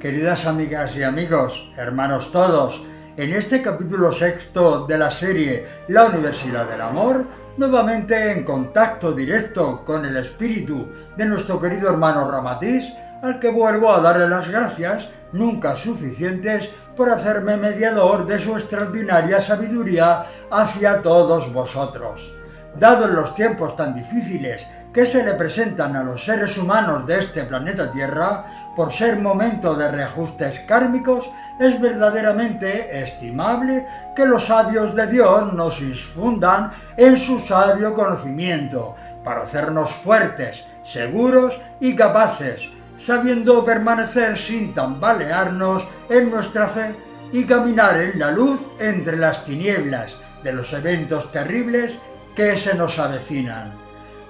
Queridas amigas y amigos, hermanos todos, en este capítulo sexto de la serie La Universidad del Amor, nuevamente en contacto directo con el espíritu de nuestro querido hermano Ramatiz, al que vuelvo a darle las gracias, nunca suficientes, por hacerme mediador de su extraordinaria sabiduría hacia todos vosotros. Dados los tiempos tan difíciles que se le presentan a los seres humanos de este planeta Tierra, por ser momento de reajustes kármicos, es verdaderamente estimable que los sabios de Dios nos infundan en su sabio conocimiento, para hacernos fuertes, seguros y capaces, sabiendo permanecer sin tambalearnos en nuestra fe y caminar en la luz entre las tinieblas de los eventos terribles que se nos avecinan.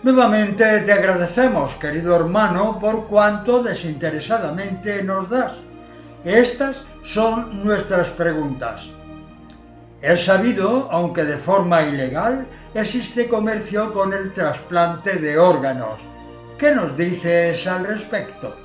Nuevamente te agradecemos, querido hermano, por cuanto desinteresadamente nos das. Estas son nuestras preguntas. Es sabido, aunque de forma ilegal, existe comercio con el trasplante de órganos. ¿Qué nos dices al respecto?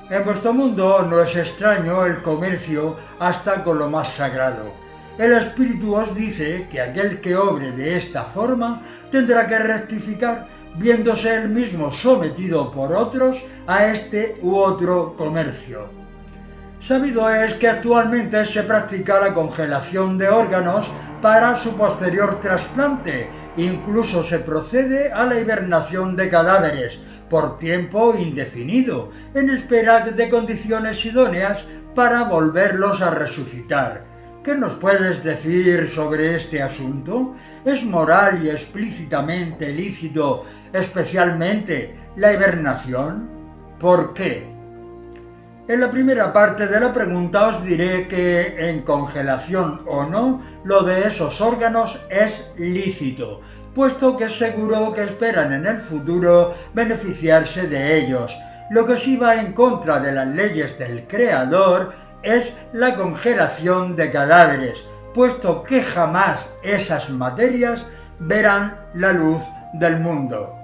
En vuestro mundo no es extraño el comercio hasta con lo más sagrado. El Espíritu os dice que aquel que obre de esta forma tendrá que rectificar, viéndose él mismo sometido por otros a este u otro comercio. Sabido es que actualmente se practica la congelación de órganos para su posterior trasplante, incluso se procede a la hibernación de cadáveres por tiempo indefinido, en espera de condiciones idóneas para volverlos a resucitar. ¿Qué nos puedes decir sobre este asunto? ¿Es moral y explícitamente lícito, especialmente la hibernación? ¿Por qué? En la primera parte de la pregunta os diré que, en congelación o no, lo de esos órganos es lícito, puesto que es seguro que esperan en el futuro beneficiarse de ellos. Lo que sí va en contra de las leyes del Creador es la congelación de cadáveres, puesto que jamás esas materias verán la luz del mundo.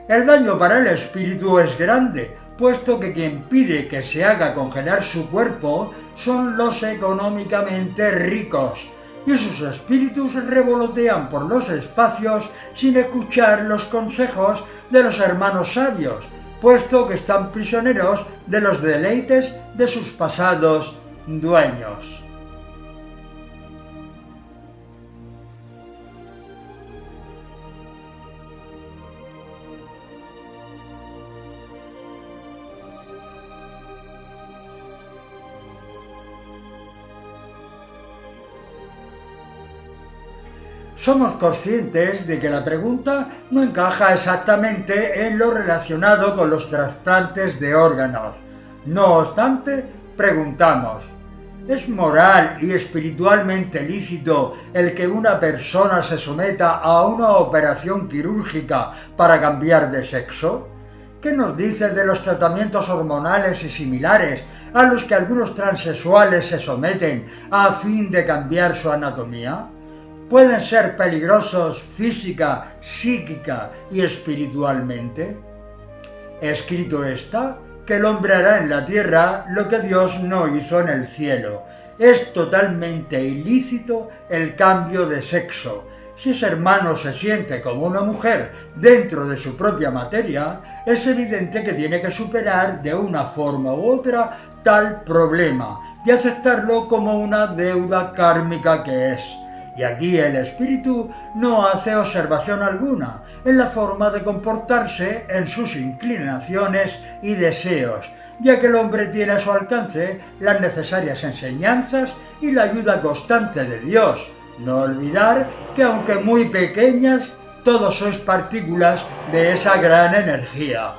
El daño para el espíritu es grande, puesto que quien pide que se haga congelar su cuerpo son los económicamente ricos, y sus espíritus revolotean por los espacios sin escuchar los consejos de los hermanos sabios, puesto que están prisioneros de los deleites de sus pasados dueños. Somos conscientes de que la pregunta no encaja exactamente en lo relacionado con los trasplantes de órganos. No obstante, preguntamos, ¿es moral y espiritualmente lícito el que una persona se someta a una operación quirúrgica para cambiar de sexo? ¿Qué nos dice de los tratamientos hormonales y similares a los que algunos transexuales se someten a fin de cambiar su anatomía? ¿Pueden ser peligrosos física, psíquica y espiritualmente? Escrito está que el hombre hará en la tierra lo que Dios no hizo en el cielo. Es totalmente ilícito el cambio de sexo. Si ese hermano se siente como una mujer dentro de su propia materia, es evidente que tiene que superar de una forma u otra tal problema y aceptarlo como una deuda kármica que es. Y aquí el espíritu no hace observación alguna en la forma de comportarse en sus inclinaciones y deseos, ya que el hombre tiene a su alcance las necesarias enseñanzas y la ayuda constante de Dios. No olvidar que aunque muy pequeñas, todos sois partículas de esa gran energía.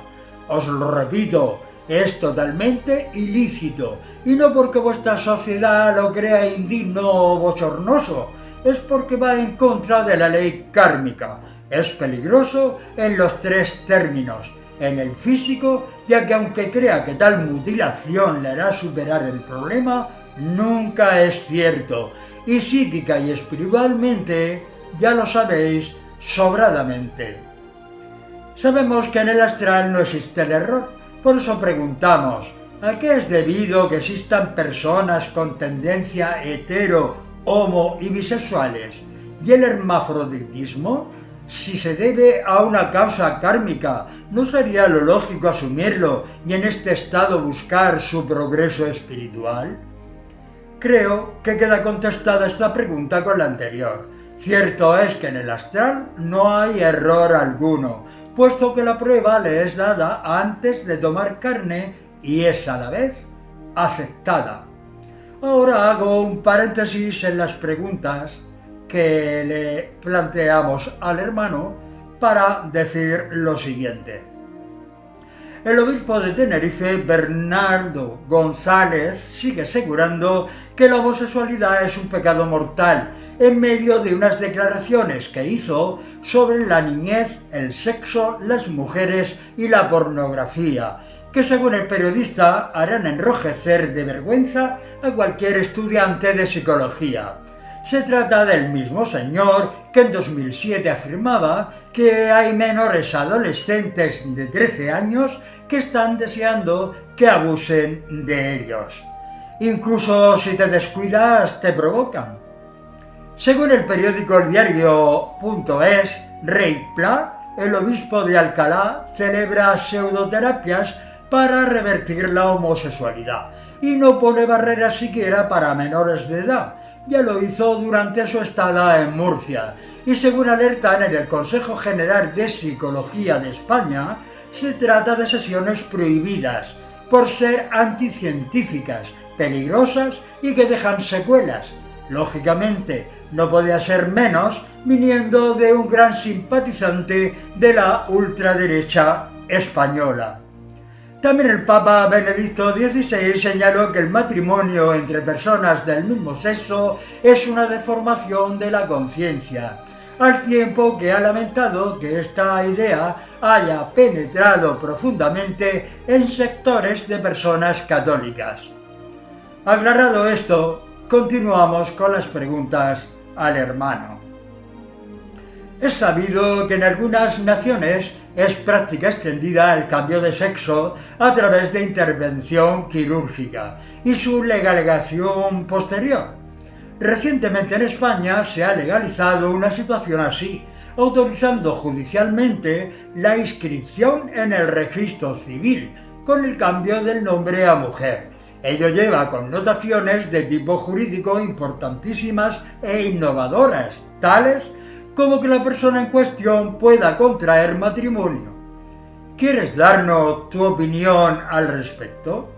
Os lo repito, es totalmente ilícito, y no porque vuestra sociedad lo crea indigno o bochornoso, es porque va en contra de la ley kármica. Es peligroso en los tres términos. En el físico, ya que aunque crea que tal mutilación le hará superar el problema, nunca es cierto. Y psíquica y espiritualmente, ya lo sabéis sobradamente. Sabemos que en el astral no existe el error, por eso preguntamos, ¿A qué es debido que existan personas con tendencia hetero, homo y bisexuales? ¿Y el hermafroditismo? Si se debe a una causa kármica, ¿no sería lo lógico asumirlo y en este estado buscar su progreso espiritual? Creo que queda contestada esta pregunta con la anterior. Cierto es que en el astral no hay error alguno, puesto que la prueba le es dada antes de tomar carne y es a la vez aceptada. Ahora hago un paréntesis en las preguntas que le planteamos al hermano para decir lo siguiente. El obispo de Tenerife, Bernardo González, sigue asegurando que la homosexualidad es un pecado mortal en medio de unas declaraciones que hizo sobre la niñez, el sexo, las mujeres y la pornografía, que según el periodista harán enrojecer de vergüenza a cualquier estudiante de psicología. Se trata del mismo señor que en 2007 afirmaba que hay menores adolescentes de 13 años que están deseando que abusen de ellos. Incluso si te descuidas te provocan. Según el periódico El Diario.es, Rey Pla, el obispo de Alcalá, celebra pseudoterapias para revertir la homosexualidad y no pone barreras siquiera para menores de edad. Ya lo hizo durante su estada en Murcia y según alertan en el Consejo General de Psicología de España, se trata de sesiones prohibidas por ser anticientíficas, peligrosas y que dejan secuelas. Lógicamente, no podía ser menos viniendo de un gran simpatizante de la ultraderecha española. También el Papa Benedicto XVI señaló que el matrimonio entre personas del mismo sexo es una deformación de la conciencia, al tiempo que ha lamentado que esta idea haya penetrado profundamente en sectores de personas católicas. Aclarado esto, continuamos con las preguntas al hermano. Es sabido que en algunas naciones es práctica extendida el cambio de sexo a través de intervención quirúrgica y su legalización posterior. Recientemente en España se ha legalizado una situación así, autorizando judicialmente la inscripción en el registro civil con el cambio del nombre a mujer. Ello lleva connotaciones de tipo jurídico importantísimas e innovadoras, tales como que la persona en cuestión pueda contraer matrimonio. ¿Quieres darnos tu opinión al respecto?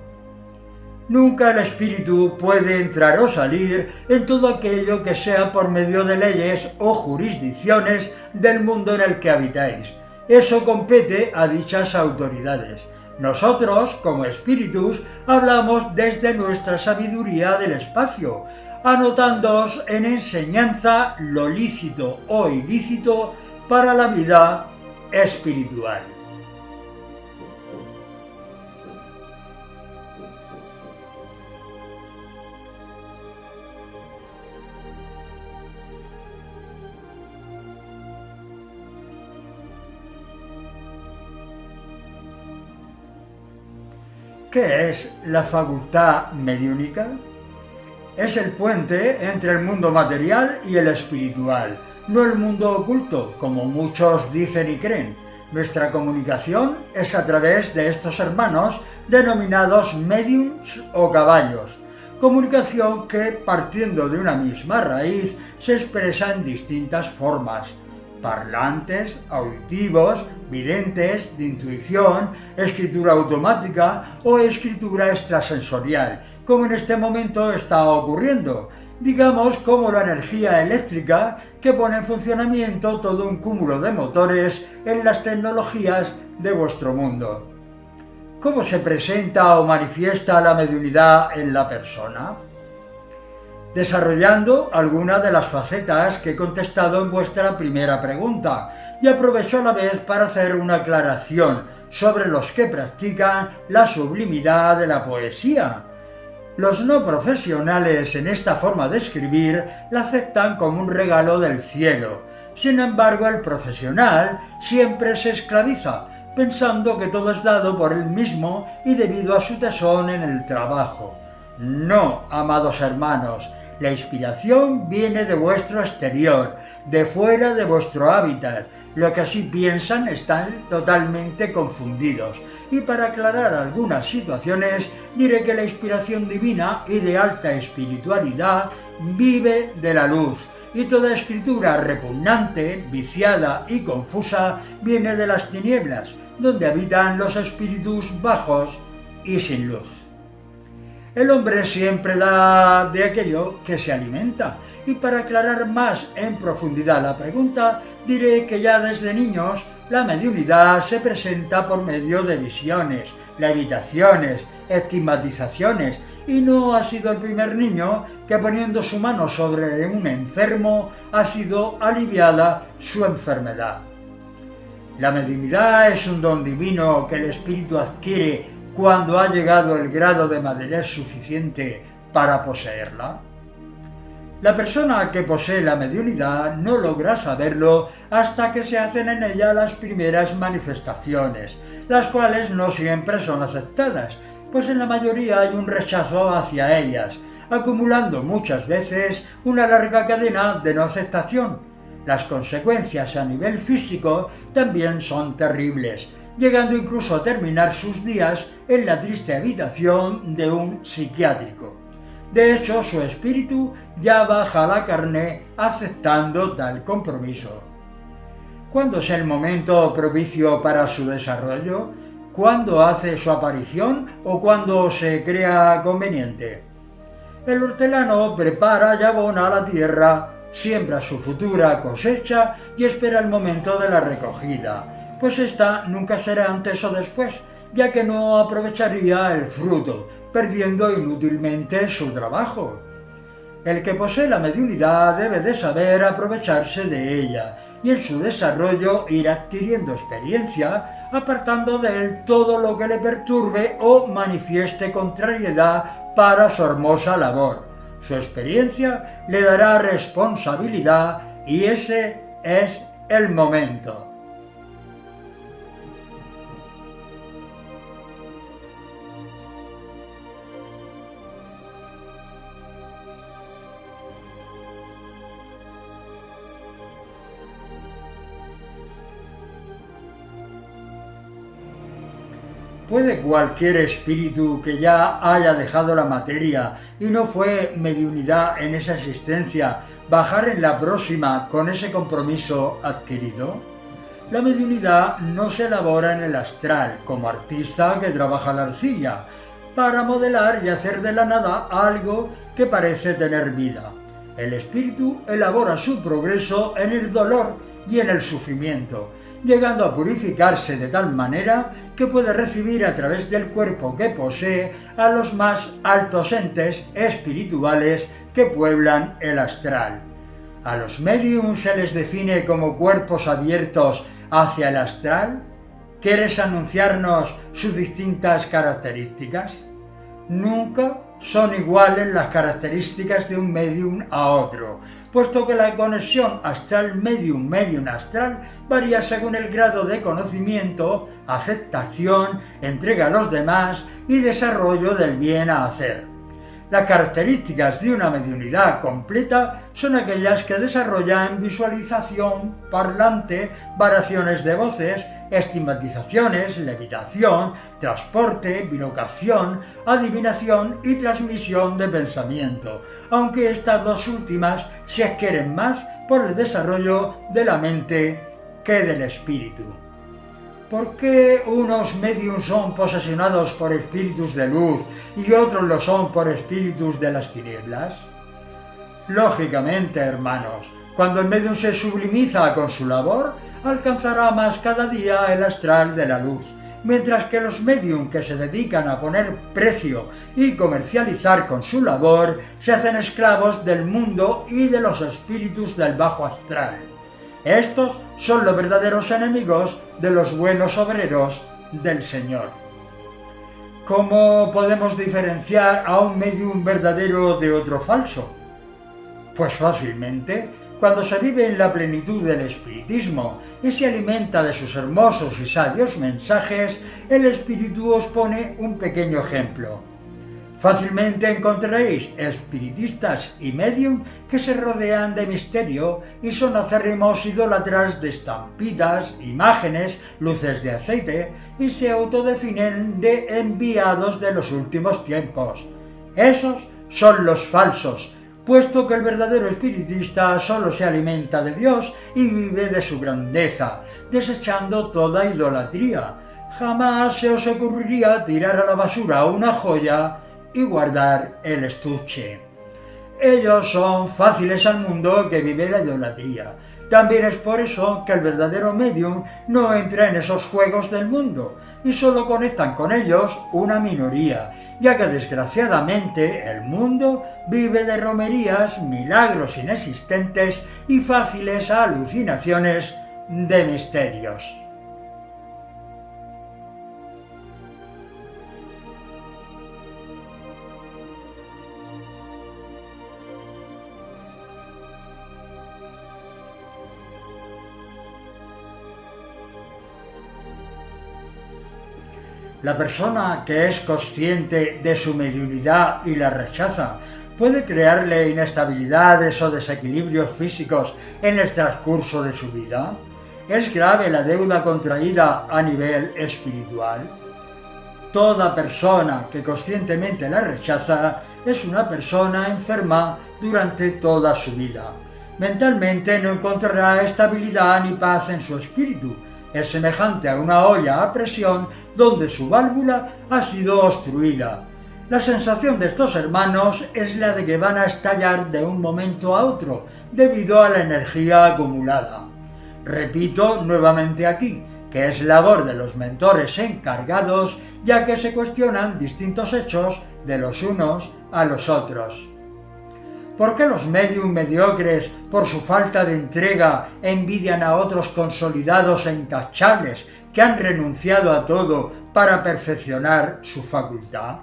Nunca el espíritu puede entrar o salir en todo aquello que sea por medio de leyes o jurisdicciones del mundo en el que habitáis. Eso compete a dichas autoridades. Nosotros, como espíritus, hablamos desde nuestra sabiduría del espacio, anotándoos en enseñanza lo lícito o ilícito para la vida espiritual. ¿Qué es la facultad mediúnica? Es el puente entre el mundo material y el espiritual, no el mundo oculto, como muchos dicen y creen. Nuestra comunicación es a través de estos hermanos denominados médiums o caballos. Comunicación que, partiendo de una misma raíz, se expresa en distintas formas: parlantes, auditivos, videntes, de intuición, escritura automática o escritura extrasensorial, como en este momento está ocurriendo, digamos como la energía eléctrica que pone en funcionamiento todo un cúmulo de motores en las tecnologías de vuestro mundo. ¿Cómo se presenta o manifiesta la mediunidad en la persona? Desarrollando algunas de las facetas que he contestado en vuestra primera pregunta, y aprovecho a la vez para hacer una aclaración sobre los que practican la sublimidad de la poesía. Los no profesionales en esta forma de escribir la aceptan como un regalo del cielo. Sin embargo, el profesional siempre se esclaviza, pensando que todo es dado por él mismo y debido a su tesón en el trabajo. No, amados hermanos, la inspiración viene de vuestro exterior, de fuera de vuestro hábitat. Lo que así piensan están totalmente confundidos. Y para aclarar algunas situaciones, diré que la inspiración divina y de alta espiritualidad vive de la luz, y toda escritura repugnante, viciada y confusa viene de las tinieblas, donde habitan los espíritus bajos y sin luz. El hombre siempre da de aquello que se alimenta, y para aclarar más en profundidad la pregunta, diré que ya desde niños la mediunidad se presenta por medio de visiones, levitaciones, estigmatizaciones, y no ha sido el primer niño que poniendo su mano sobre un enfermo ha sido aliviada su enfermedad. La mediunidad es un don divino que el espíritu adquiere cuando ha llegado el grado de madurez suficiente para poseerla. La persona que posee la mediunidad no logra saberlo hasta que se hacen en ella las primeras manifestaciones, las cuales no siempre son aceptadas, pues en la mayoría hay un rechazo hacia ellas, acumulando muchas veces una larga cadena de no aceptación. Las consecuencias a nivel físico también son terribles, llegando incluso a terminar sus días en la triste habitación de un psiquiátrico. De hecho, su espíritu ya baja a la carne aceptando tal compromiso. ¿Cuándo es el momento propicio para su desarrollo? ¿Cuándo hace su aparición o cuándo se crea conveniente? El hortelano prepara y abona la tierra, siembra su futura cosecha y espera el momento de la recogida, pues esta nunca será antes o después, ya que no aprovecharía el fruto, perdiendo inútilmente su trabajo. El que posee la mediunidad debe de saber aprovecharse de ella y en su desarrollo ir adquiriendo experiencia, apartando de él todo lo que le perturbe o manifieste contrariedad para su hermosa labor. Su experiencia le dará responsabilidad y ese es el momento. ¿Puede cualquier espíritu que ya haya dejado la materia y no fue mediunidad en esa existencia bajar en la próxima con ese compromiso adquirido? La mediunidad no se elabora en el astral, como artista que trabaja la arcilla, para modelar y hacer de la nada algo que parece tener vida. El espíritu elabora su progreso en el dolor y en el sufrimiento, llegando a purificarse de tal manera que puede recibir a través del cuerpo que posee a los más altos entes espirituales que pueblan el astral. ¿A los médiums se les define como cuerpos abiertos hacia el astral? ¿Quieres anunciarnos sus distintas características? Nunca son iguales las características de un médium a otro, puesto que la conexión astral-médium astral varía según el grado de conocimiento, aceptación, entrega a los demás y desarrollo del bien a hacer. Las características de una mediunidad completa son aquellas que desarrollan visualización, parlante, variaciones de voces, estigmatizaciones, levitación, transporte, bilocación, adivinación y transmisión de pensamiento, aunque estas dos últimas se adquieren más por el desarrollo de la mente que del espíritu. ¿Por qué unos médiums son posesionados por espíritus de luz y otros lo son por espíritus de las tinieblas? Lógicamente, hermanos, cuando el médium se sublimiza con su labor, alcanzará más cada día el astral de la luz, mientras que los médiums que se dedican a poner precio y comercializar con su labor se hacen esclavos del mundo y de los espíritus del bajo astral. Estos son los verdaderos enemigos de los buenos obreros del Señor. ¿Cómo podemos diferenciar a un médium verdadero de otro falso? Pues fácilmente, Cuando se vive en la plenitud del espiritismo y se alimenta de sus hermosos y sabios mensajes, el espíritu os pone un pequeño ejemplo. Fácilmente encontraréis espiritistas y médium que se rodean de misterio y son acérrimos idólatras de estampitas, imágenes, luces de aceite y se autodefinen de enviados de los últimos tiempos. Esos son los falsos, puesto que el verdadero espiritista solo se alimenta de Dios y vive de su grandeza, desechando toda idolatría. Jamás se os ocurriría tirar a la basura una joya y guardar el estuche. Ellos son fáciles al mundo que vive la idolatría. También es por eso que el verdadero medium no entra en esos juegos del mundo y solo conectan con ellos una minoría, ya que desgraciadamente el mundo vive de romerías, milagros inexistentes y fáciles alucinaciones de misterios. La persona que es consciente de su mediunidad y la rechaza puede crearle inestabilidades o desequilibrios físicos en el transcurso de su vida. ¿Es grave la deuda contraída a nivel espiritual? Toda persona que conscientemente la rechaza es una persona enferma durante toda su vida. Mentalmente no encontrará estabilidad ni paz en su espíritu. Es semejante a una olla a presión donde su válvula ha sido obstruida. La sensación de estos hermanos es la de que van a estallar de un momento a otro debido a la energía acumulada. Repito nuevamente aquí que es labor de los mentores encargados, ya que se cuestionan distintos hechos de los unos a los otros. ¿Por qué los médium mediocres, por su falta de entrega, envidian a otros consolidados e intachables que han renunciado a todo para perfeccionar su facultad?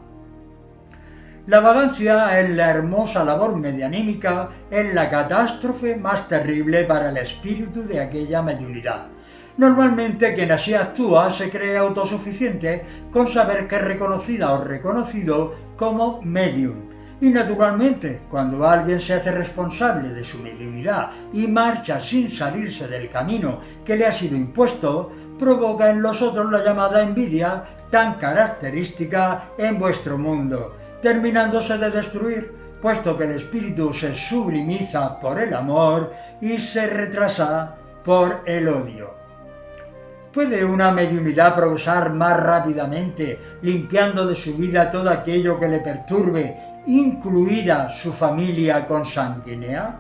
La vagancia en la hermosa labor medianímica es la catástrofe más terrible para el espíritu de aquella mediunidad. Normalmente quien así actúa se cree autosuficiente con saber que es reconocida o reconocido como medium. Y naturalmente, cuando alguien se hace responsable de su mediunidad y marcha sin salirse del camino que le ha sido impuesto, provoca en los otros la llamada envidia tan característica en vuestro mundo, terminándose de destruir, puesto que el espíritu se sublimiza por el amor y se retrasa por el odio. ¿Puede una mediunidad progresar más rápidamente, limpiando de su vida todo aquello que le perturbe, incluida su familia consanguínea?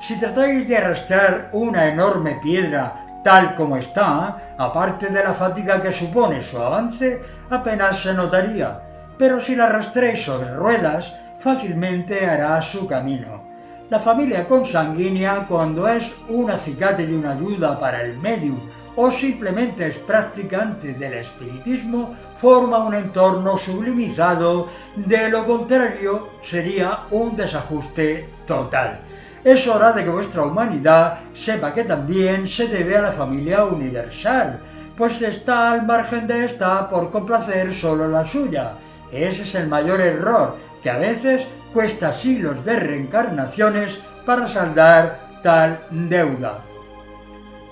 Si tratáis de arrastrar una enorme piedra tal como está, aparte de la fatiga que supone su avance, apenas se notaría, pero si la arrastréis sobre ruedas, fácilmente hará su camino. La familia consanguínea, cuando es un acicate y una ayuda para el medium o simplemente es practicante del espiritismo, forma un entorno sublimizado, de lo contrario sería un desajuste total. Es hora de que vuestra humanidad sepa que también se debe a la familia universal, pues está al margen de esta por complacer solo la suya. Ese es el mayor error, que a veces cuesta siglos de reencarnaciones para saldar tal deuda.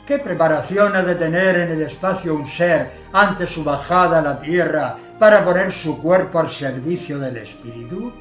¿Qué preparación ha de tener en el espacio un ser ante su bajada a la tierra para poner su cuerpo al servicio del espíritu?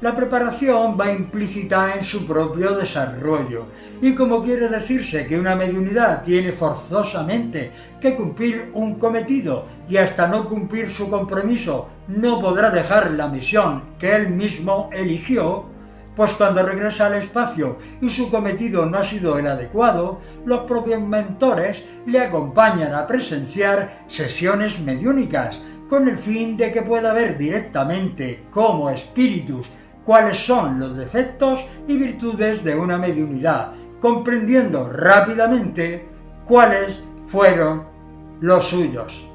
La preparación va implícita en su propio desarrollo, y como quiere decirse que una mediunidad tiene forzosamente que cumplir un cometido y hasta no cumplir su compromiso no podrá dejar la misión que él mismo eligió, pues cuando regresa al espacio y su cometido no ha sido el adecuado, los propios mentores le acompañan a presenciar sesiones mediúnicas, con el fin de que pueda ver directamente como espíritus cuáles son los defectos y virtudes de una mediunidad, comprendiendo rápidamente cuáles fueron los suyos.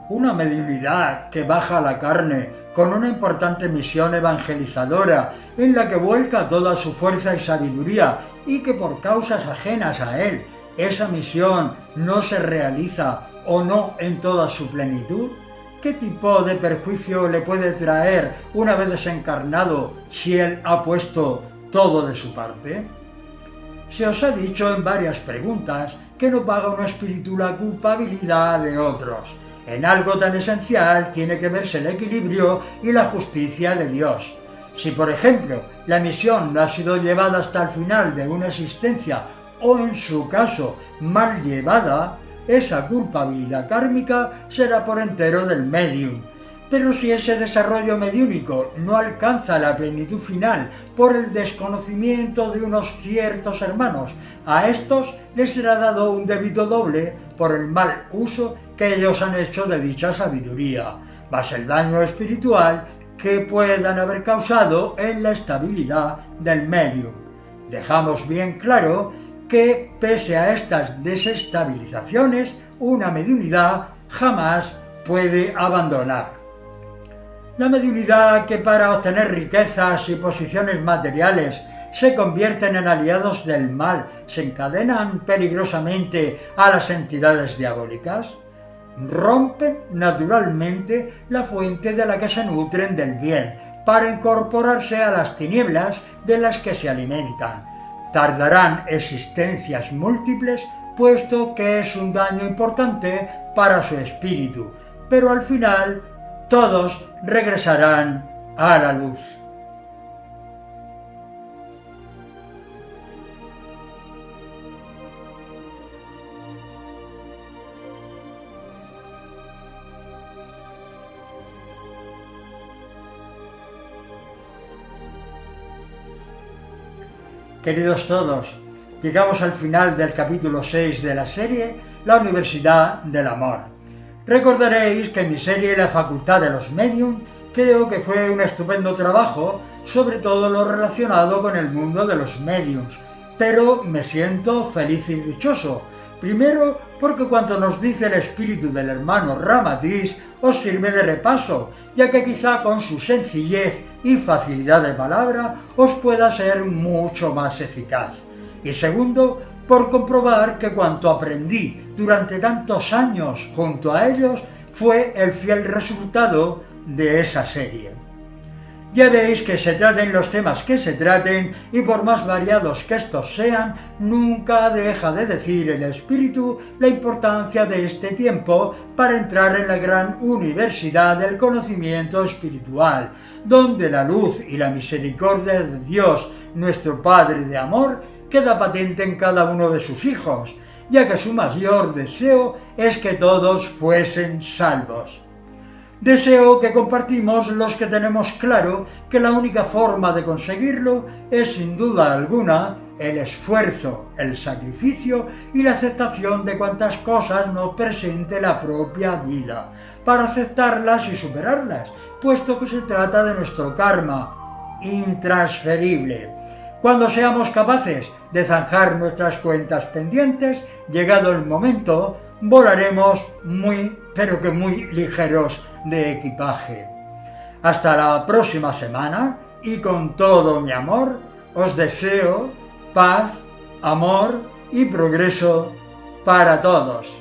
una mediunidad que baja a la carne con una importante misión evangelizadora en la que vuelca toda su fuerza y sabiduría y que por causas ajenas a él esa misión no se realiza o no en toda su plenitud? ¿Qué tipo de perjuicio le puede traer una vez desencarnado si él ha puesto todo de su parte? Se os ha dicho en varias preguntas que no paga un espíritu la culpabilidad de otros. En algo tan esencial tiene que verse el equilibrio y la justicia de Dios. Si, por ejemplo, la misión no ha sido llevada hasta el final de una existencia o, en su caso, mal llevada, esa culpabilidad kármica será por entero del médium. Pero si ese desarrollo mediúnico no alcanza la plenitud final por el desconocimiento de unos ciertos hermanos, a estos les será dado un débito doble por el mal uso que ellos han hecho de dicha sabiduría, más el daño espiritual que puedan haber causado en la estabilidad del medium. Dejamos bien claro que, pese a estas desestabilizaciones, una mediunidad jamás puede abandonar. La mediunidad que para obtener riquezas y posiciones materiales se convierten en aliados del mal, se encadenan peligrosamente a las entidades diabólicas, rompen naturalmente la fuente de la que se nutren del bien para incorporarse a las tinieblas de las que se alimentan. Tardarán existencias múltiples, puesto que es un daño importante para su espíritu, pero al final todos regresarán a la luz. Queridos todos, llegamos al final del capítulo 6 de la serie La Universidad del Amor. Recordaréis que en mi serie La Facultad de los Medium creo que fue un estupendo trabajo, sobre todo lo relacionado con el mundo de los mediums, pero me siento feliz y dichoso. Primero, porque cuanto nos dice el espíritu del hermano Ramatiz os sirve de repaso, ya que quizá con su sencillez y facilidad de palabra os pueda ser mucho más eficaz. Y segundo, por comprobar que cuanto aprendí durante tantos años junto a ellos fue el fiel resultado de esa serie. Ya veis que se traten los temas que se traten, y por más variados que estos sean, nunca deja de decir el espíritu la importancia de este tiempo para entrar en la gran universidad del conocimiento espiritual, donde la luz y la misericordia de Dios, nuestro Padre de amor, queda patente en cada uno de sus hijos, ya que su mayor deseo es que todos fuesen salvos. Deseo que compartimos los que tenemos claro que la única forma de conseguirlo es sin duda alguna el esfuerzo, el sacrificio y la aceptación de cuantas cosas nos presente la propia vida, para aceptarlas y superarlas, puesto que se trata de nuestro karma intransferible. Cuando seamos capaces de zanjar nuestras cuentas pendientes, llegado el momento, volaremos muy, pero que muy ligeros de equipaje. Hasta la próxima semana, y con todo mi amor, os deseo paz, amor y progreso para todos.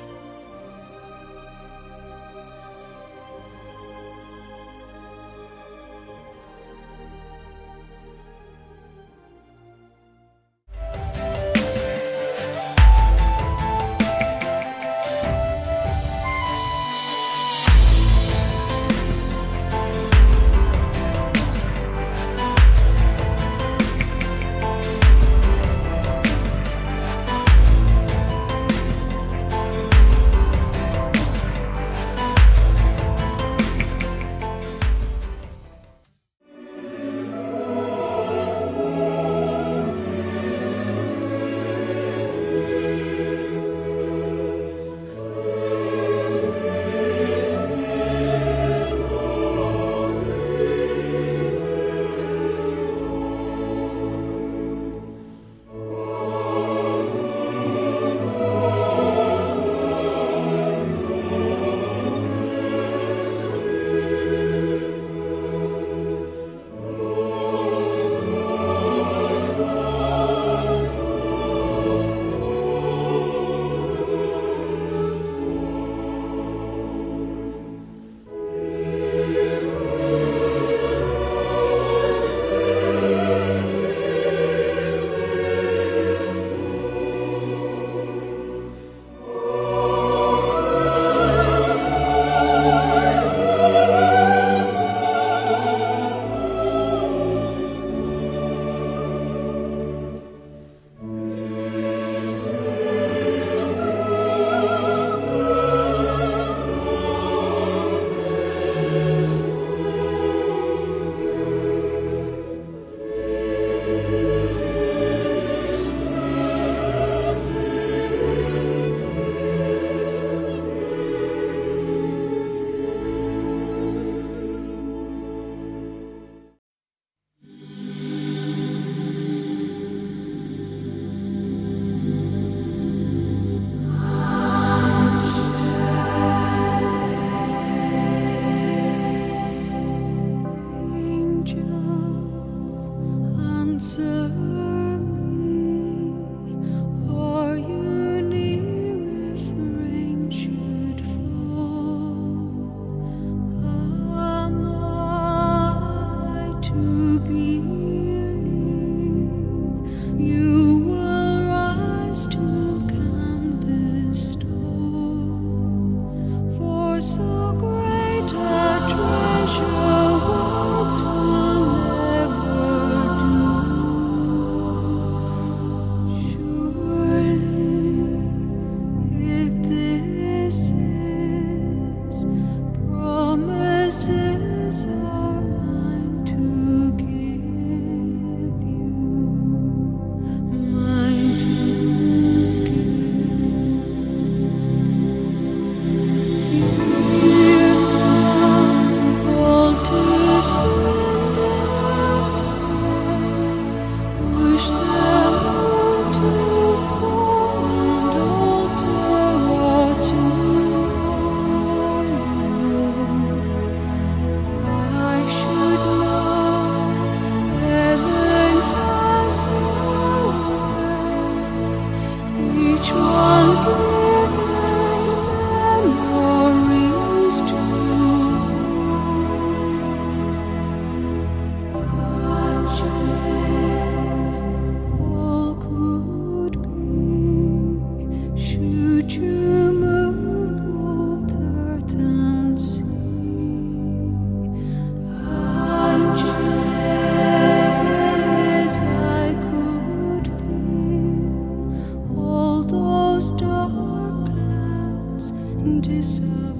Disappear.